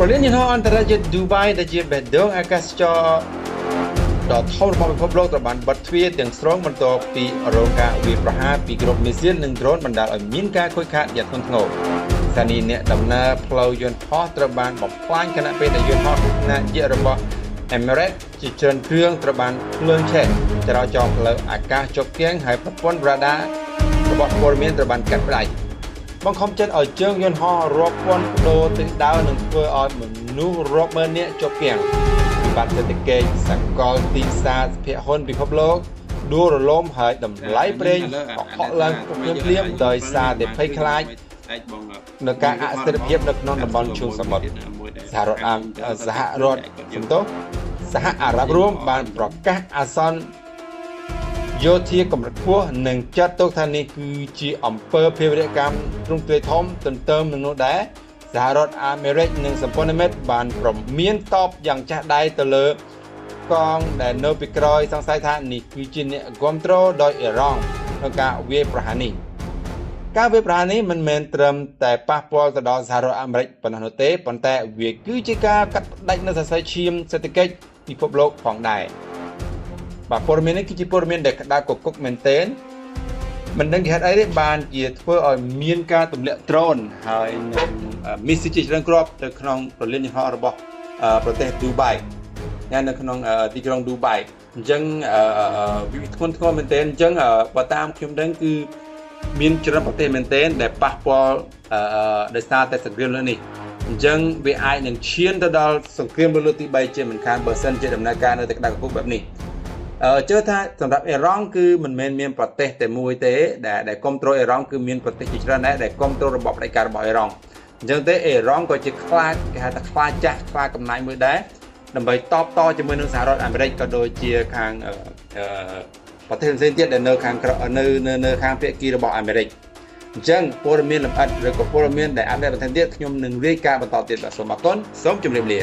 ប្រលានយន្តហោះអន្តរជាតិ Dubai ដែលជាបេះដូងអាកាសចរដ៏ធំរបស់ពិភពលោកត្រូវបានបិទទ្វារទាំងស្រុងបន្ទាប់ពីរងការវាយប្រហារពីក្រុមមីស៊ីលនិងដ្រូនបណ្ដាលឲ្យមានការខូចខាតយ៉ាងធ្ងន់ធ្ងរស្ថានីយ៍អ្នកដំណើរផ្លូវយន្តហោះត្រូវបានបំផ្លាញខណៈពេលដែលយន្តហោះខ្នាតយក្សរបស់ Emirates ជាច្រើនគ្រឿងត្រូវបានភ្លើងឆេះចរាចរណ៍ផ្លូវអាកាសជាប់គាំងហើយប្រព័ន្ធរ៉ាដារបស់ព័ត៌មានត្រូវបានកាត់ផ្តាច់បង្ខំចិត្តឲ្យជើងយន្តហោះរាប់ពាន់គីឡូទិសដៅនឹងធ្វើឲ្យមនុស្សរាប់ម៉ឺននាក់ជាប់គាំងវិបត្តិសេដ្ឋកិច្ចសកលទីផ្សារភាគហ៊ុនពិភពលោកដួលរលំហើយតម្លៃប្រេងកកឡើងភ្លាមៗដោយសារតែភ័យខ្លាចនៅការអស្ថិរភាពនៅក្នុងតំបន់ឈូងសមុទ្រសហអារ៉ាប់រួមបានប្រកាសអាសន្នយោធាកម្រិតខ្ពស់និងចាត់ទុកថានេះគឺជាអំពើភេរវកម្មទ្រង់ទ្រាយធំទន្ទឹមនឹងនោះដែរសហរដ្ឋអាមេរិកនិងសម្ព័ន្ធមិត្តបានប្រមានតបយ៉ាងចាស់ដៃទៅលើកងដែលនៅពីក្រោយសង្ស័យថានេះគឺជាអ្នកគ្រប់គ្រងដោយអ៊ីរ៉ង់ក្នុងការវាយប្រហារនេះការវាយប្រហារនេះមិនមែនត្រឹមតែប៉ះពាល់ទៅដល់សហរដ្ឋអាមេរិកប៉ុណ្ណោះនោះទេប៉ុន្តែវាគឺជាការកាត់ផ្តាច់នូវសរសៃឈាមសេដ្ឋកិច្ចពិភពលោកផងដែរបាទព័ត៌មាននេះគឺជាព័ត៌មានដែលក្តៅគគុកមែនទែនមិនដឹងជាហេតុអីទេបានជាធ្វើឲ្យមានការទម្លាក់ដ្រូនហើយនឹងមីស៊ីជាច្រើនគ្រាប់ទៅក្នុងប្រលានយន្តហោះរបស់ប្រទេសឌូបៃនៅក្នុងទីក្រុងឌូបៃអញ្ចឹងវាធ្ងន់ធ្ងរមែនទែនអញ្ចឹងបើតាមខ្ញុំដឹងគឺមានច្រើនប្រទេសមែនទែនដែលប៉ះពាល់ដោយសារតែសង្គ្រាមលើនេះអញ្ចឹងវាអាចនឹងឈានទៅដល់សង្គ្រាមលើកទី3ជាមិនខានបើសិនជាដំណើរការនៅតែក្តៅគគុកបែបនេះជឿថាសម្រាប់អ៊ីរ៉ង់គឺមិនមែនមានប្រទេសតែមួយទេដែលគ្រប់គ្រងអ៊ីរ៉ង់គឺមានប្រទេសជាច្រើនដែរដែលគ្រប់គ្រងរបបផ្ដាច់ការរបស់អ៊ីរ៉ង់អញ្ចឹងទេអ៊ីរ៉ង់ក៏ជាខ្លាចគេហៅថាខ្លាចចាស់ខ្លាចកំណាញ់មួយដែរដើម្បីតបតជាមួយនឹងសហរដ្ឋអាមេរិកក៏ដូចជាខាងប្រទេសផ្សេងទៀតដែលនៅខាងនៅខាងភាគីរបស់អាមេរិកអញ្ចឹងព័ត៌មានលម្អិតឬក៏ព័ត៌មានដែលអាប់ដេតបន្ថែមទៀតខ្ញុំនឹងរាយការណ៍បន្តទៀតបាទសូមអរគុណសូមជម្រាបលា